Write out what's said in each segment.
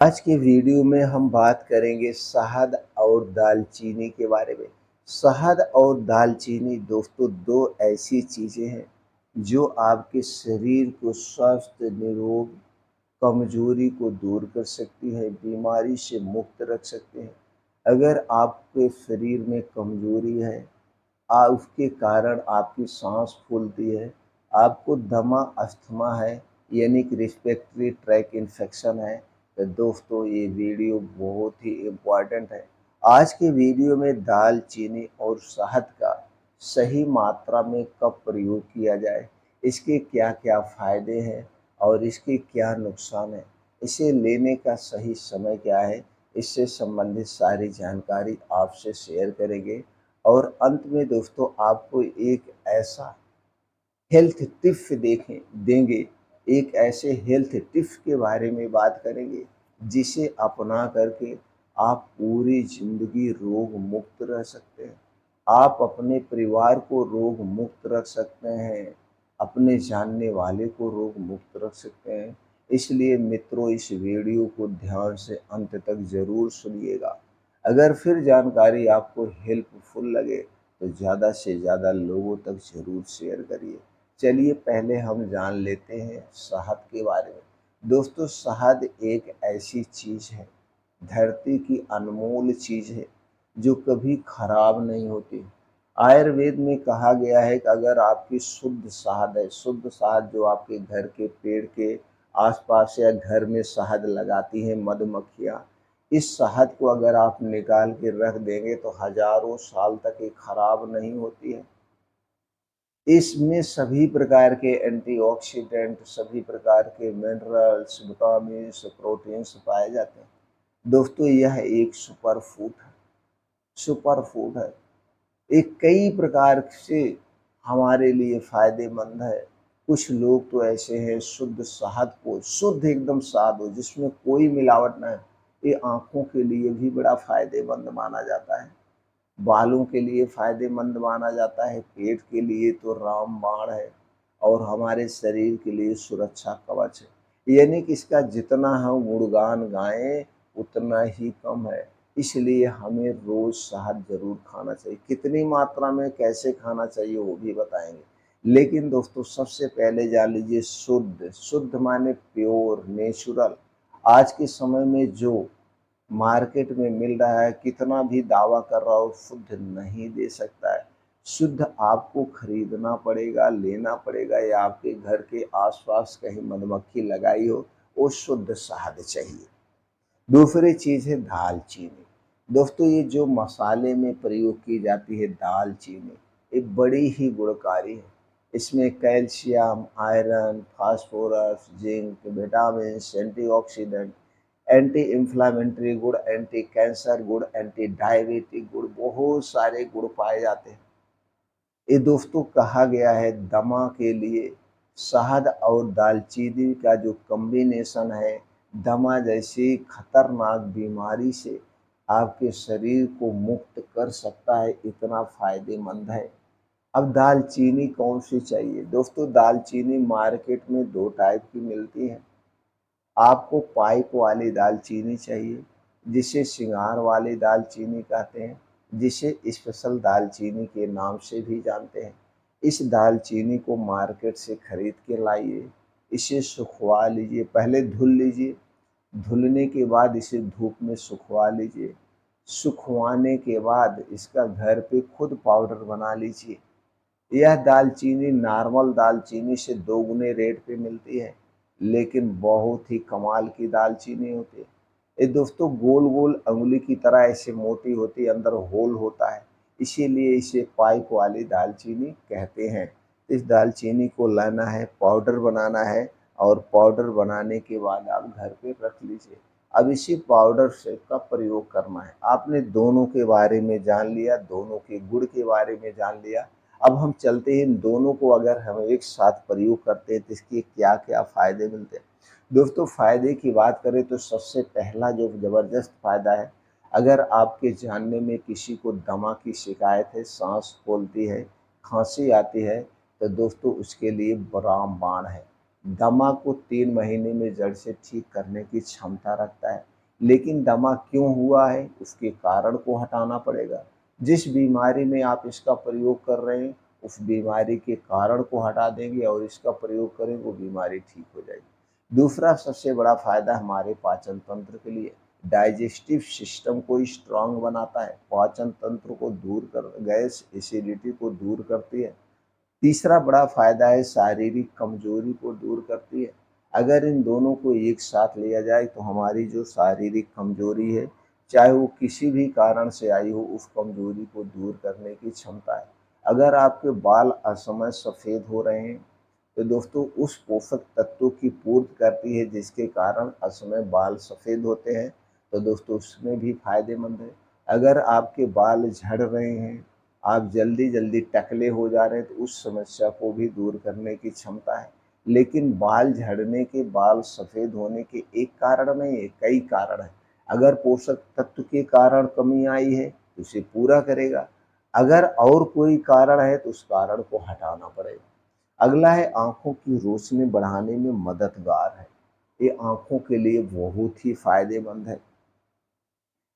आज के वीडियो में हम बात करेंगे शहद और दालचीनी के बारे में। शहद और दालचीनी दोस्तों दो ऐसी चीज़ें हैं जो आपके शरीर को स्वस्थ, निरोग, कमज़ोरी को दूर कर सकती है, बीमारी से मुक्त रख सकते हैं। अगर आपके शरीर में कमज़ोरी है, उसके कारण आपकी सांस फूलती है, आपको दमा अस्थमा है यानी कि रिस्पिरेटरी ट्रैक इन्फेक्शन है, तो दोस्तों ये वीडियो बहुत ही इम्पोर्टेंट है। आज के वीडियो में दालचीनी और शहद का सही मात्रा में कब प्रयोग किया जाए, इसके क्या क्या फ़ायदे हैं और इसके क्या नुकसान हैं, इसे लेने का सही समय क्या है, इससे संबंधित सारी जानकारी आपसे शेयर करेंगे। और अंत में दोस्तों आपको एक ऐसा हेल्थ टिप्स देंगे, एक ऐसे हेल्थ टिप्स के बारे में बात करेंगे जिसे अपना करके आप पूरी ज़िंदगी रोग मुक्त रह सकते हैं। आप अपने परिवार को रोग मुक्त रख सकते हैं, अपने जानने वाले को रोग मुक्त रख सकते हैं। इसलिए मित्रों इस वीडियो को ध्यान से अंत तक ज़रूर सुनिएगा। अगर फिर जानकारी आपको हेल्पफुल लगे तो ज़्यादा से ज़्यादा लोगों तक ज़रूर शेयर करिए। चलिए पहले हम जान लेते हैं शहद के बारे में। दोस्तों शहद एक ऐसी चीज़ है, धरती की अनमोल चीज़ है जो कभी खराब नहीं होती। आयुर्वेद में कहा गया है कि अगर आपकी शुद्ध शहद है, शुद्ध शहद जो आपके घर के पेड़ के आसपास या घर में शहद लगाती हैं मधुमक्खियाँ, इस शहद को अगर आप निकाल के रख देंगे तो हजारों साल तक ये खराब नहीं होती है। इसमें सभी प्रकार के एंटीऑक्सीडेंट, सभी प्रकार के मिनरल्स, विटामिन्स, प्रोटीन्स पाए जाते हैं। दोस्तों यह एक सुपर फूड है, सुपर फूड है। ये कई प्रकार से हमारे लिए फ़ायदेमंद है। कुछ लोग तो ऐसे हैं शुद्ध शहद को, शुद्ध एकदम शहद हो जिसमें कोई मिलावट ना है, ये आँखों के लिए भी बड़ा फ़ायदेमंद माना जाता है। बालों के लिए फ़ायदेमंद माना जाता है, पेट के लिए तो रामबाण है और हमारे शरीर के लिए सुरक्षा कवच है। यानी कि इसका जितना हम गुणगान गाएँ उतना ही कम है। इसलिए हमें रोज़ शहद ज़रूर खाना चाहिए। कितनी मात्रा में कैसे खाना चाहिए वो भी बताएँगे। लेकिन दोस्तों सबसे पहले जान लीजिए शुद्ध, शुद्ध माने प्योर, नेचुरल। आज के समय में जो मार्केट में मिल रहा है, कितना भी दावा कर रहा हो शुद्ध नहीं दे सकता है। शुद्ध आपको खरीदना पड़ेगा, लेना पड़ेगा या आपके घर के आस-पास कहीं मधुमक्खी लगाई हो, वो शुद्ध शहद चाहिए। दूसरी चीज़ है दालचीनी। दोस्तों ये जो मसाले में प्रयोग की जाती है दालचीनी, ये बड़ी ही गुणकारी है। इसमें calcium, iron, phosphorus, zinc, vitamins, antioxidant, anti inflammatory गुण, एंटी कैंसर गुण, एंटी डायबिटिक गुण, बहुत सारे गुण पाए जाते हैं। ये दोस्तों कहा गया है दमा के लिए शहद और दालचीनी का जो कॉम्बिनेशन है, दमा जैसी खतरनाक बीमारी से आपके शरीर को मुक्त कर सकता है, इतना फ़ायदेमंद है। अब दालचीनी कौन सी चाहिए? दोस्तों दालचीनी मार्केट में 2 टाइप की मिलती है। आपको पाइप वाली दालचीनी चाहिए, जिसे सिंगार वाली दालचीनी कहते हैं, जिसे स्पेशल दालचीनी के नाम से भी जानते हैं। इस दालचीनी को मार्केट से खरीद के लाइए, इसे सुखवा लीजिए, पहले धुल लीजिए, धुलने के बाद इसे धूप में सुखवा लीजिए, सुखवाने के बाद इसका घर पे खुद पाउडर बना लीजिए। यह दालचीनी नॉर्मल दालचीनी से 2 गुने रेट पे मिलती है, लेकिन बहुत ही कमाल की दालचीनी होती है। ये दोस्तों गोल-गोल अंगुली की तरह ऐसे मोटी होती है, अंदर होल होता है, इसीलिए इसे पाइप वाली दालचीनी कहते हैं। इस दालचीनी को लाना है, पाउडर बनाना है और पाउडर बनाने के बाद आप घर पे रख लीजिए। अब इसी पाउडर से का प्रयोग करना है। आपने दोनों के बारे में जान लिया, दोनों के गुण के बारे में जान लिया। अब हम चलते हैं इन दोनों को अगर हम एक साथ प्रयोग करते हैं तो इसके क्या-क्या फ़ायदे मिलते हैं। दोस्तों फ़ायदे की बात करें तो सबसे पहला जो ज़बरदस्त फ़ायदा है, अगर आपके जानने में किसी को दमा की शिकायत है, साँस फूलती है, खाँसी आती है, तो दोस्तों उसके लिए रामबाण है। दमा को 3 महीने में जड़ से ठीक करने की क्षमता रखता है। लेकिन दमा क्यों हुआ है, उसके कारण को हटाना पड़ेगा। जिस बीमारी में आप इसका प्रयोग कर रहे हैं, उस बीमारी के कारण को हटा देंगे और इसका प्रयोग करेंगे, वो बीमारी ठीक हो जाएगी। दूसरा सबसे बड़ा फ़ायदा हमारे पाचन तंत्र के लिए, डाइजेस्टिव सिस्टम को स्ट्रॉन्ग बनाता है, पाचन तंत्र को दूर कर गैस एसिडिटी को दूर करती है। तीसरा बड़ा फ़ायदा है शारीरिक कमज़ोरी को दूर करती है। अगर इन दोनों को एक साथ लिया जाए तो हमारी जो शारीरिक कमज़ोरी है, चाहे वो किसी भी कारण से आई हो, उस कमज़ोरी को दूर करने की क्षमता है। अगर आपके बाल असमय सफ़ेद हो रहे हैं, तो दोस्तों उस पोषक तत्वों की पूर्ति करती है जिसके कारण असमय बाल सफ़ेद होते हैं, तो दोस्तों उसमें भी फ़ायदेमंद है। अगर आपके बाल झड़ रहे हैं, आप जल्दी-जल्दी टकले हो जा रहे हैं, तो उस समस्या को भी दूर करने की क्षमता है। लेकिन बाल झड़ने के, बाल सफ़ेद होने के एक कारण नहीं है, कई कारण हैं। अगर पोषक तत्व के कारण कमी आई है, तो उसे पूरा करेगा। अगर और कोई कारण है, तो उस कारण को हटाना पड़ेगा। अगला है आँखों की रोशनी बढ़ाने में मददगार है। ये आँखों के लिए बहुत ही फ़ायदेमंद है।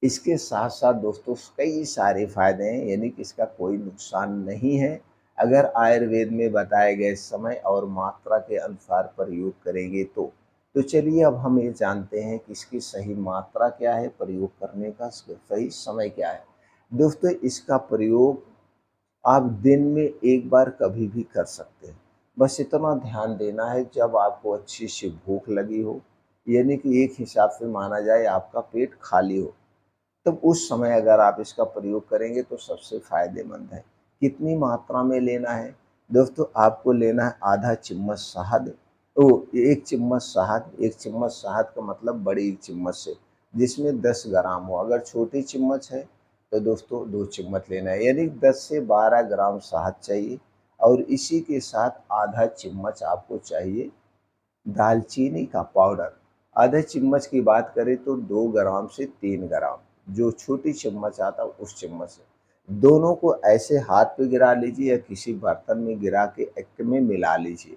इसके साथ-साथ दोस्तों कई सारे फ़ायदे हैं, यानी कि इसका कोई नुकसान नहीं है, अगर आयुर्वेद में बताए गए समय और मात्रा के अनुसार प्रयोग करेंगे तो। तो चलिए अब हम ये जानते हैं कि इसकी सही मात्रा क्या है, प्रयोग करने का सही समय क्या है। दोस्तों इसका प्रयोग आप दिन में एक बार कभी भी कर सकते हैं। बस इतना ध्यान देना है जब आपको अच्छी सी भूख लगी हो, यानी कि एक हिसाब से माना जाए आपका पेट खाली हो, तब उस समय अगर आप इसका प्रयोग करेंगे तो सबसे फ़ायदेमंद है। कितनी मात्रा में लेना है? दोस्तों आपको लेना है आधा चम्मच शहद, 1 चम्मच शहद, 1 चम्मच शहद का मतलब बड़ी चम्मच से, जिसमें 10 ग्राम हो। अगर छोटी चम्मच है तो दोस्तों 2 चम्मच लेना है, यानी 10 से 12 ग्राम शहद चाहिए। और इसी के साथ आधा चम्मच आपको चाहिए दालचीनी का पाउडर। आधा चम्मच की बात करें तो 2 ग्राम से 3 ग्राम, जो छोटी चम्मच आता है उस चम्मच से। दोनों को ऐसे हाथ पे गिरा लीजिए या किसी बर्तन में गिरा के एक में मिला लीजिए।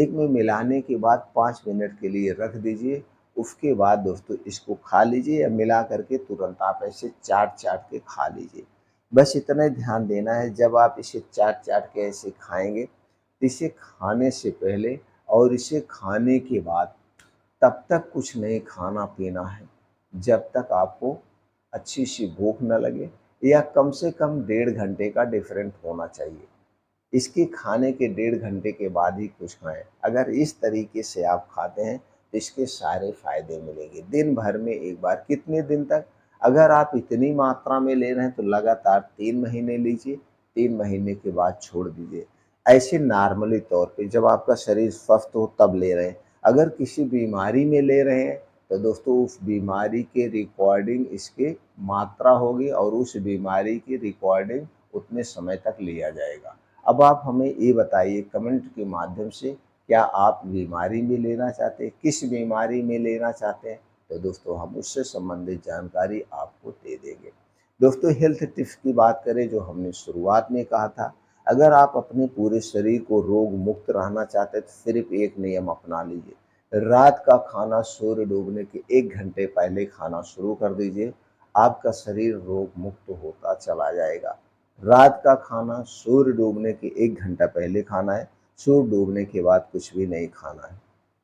एक में मिलाने के बाद 5 मिनट के लिए रख दीजिए। उसके बाद दोस्तों इसको खा लीजिए या मिला करके तुरंत आप ऐसे चाट-चाट के खा लीजिए। बस इतना ही ध्यान देना है, जब आप इसे चाट-चाट के ऐसे खाएँगे, इसे खाने से पहले और इसे खाने के बाद तब तक कुछ नहीं खाना-पीना है, जब तक आपको अच्छी-सी भूख न लगे, या कम से कम 1.5 घंटे का डिफरेंट होना चाहिए। इसके खाने के 1.5 घंटे के बाद ही कुछ खाएँ। अगर इस तरीके से आप खाते हैं, तो इसके सारे फ़ायदे मिलेंगे। दिन भर में एक बार, कितने दिन तक? अगर आप इतनी मात्रा में ले रहे हैं तो लगातार 3 महीने लीजिए, 3 महीने के बाद छोड़ दीजिए। ऐसे नॉर्मली तौर पे जब आपका शरीर स्वस्थ हो तब ले रहे हैं। अगर किसी बीमारी में ले रहे हैं, तो दोस्तों उस बीमारी के रिकॉर्डिंग इसकी मात्रा होगी और उस बीमारी की रिकॉर्डिंग उतने समय तक लिया जाएगा। अब आप हमें ये बताइए कमेंट के माध्यम से, क्या आप बीमारी में लेना चाहते हैं? किस बीमारी में लेना चाहते हैं? तो दोस्तों हम उससे संबंधित जानकारी आपको दे देंगे। दोस्तों हेल्थ टिप्स की बात करें, जो हमने शुरुआत में कहा था, अगर आप अपने पूरे शरीर को रोग मुक्त रहना चाहते हैं तो सिर्फ एक नियम अपना लीजिए। रात का खाना सूर्य डूबने के 1 घंटे पहले खाना शुरू कर दीजिए। आपका शरीर रोग मुक्त होता चला जाएगा। रात का खाना सूर्य डूबने के 1 घंटा पहले खाना है, सूर्य डूबने के बाद कुछ भी नहीं खाना है।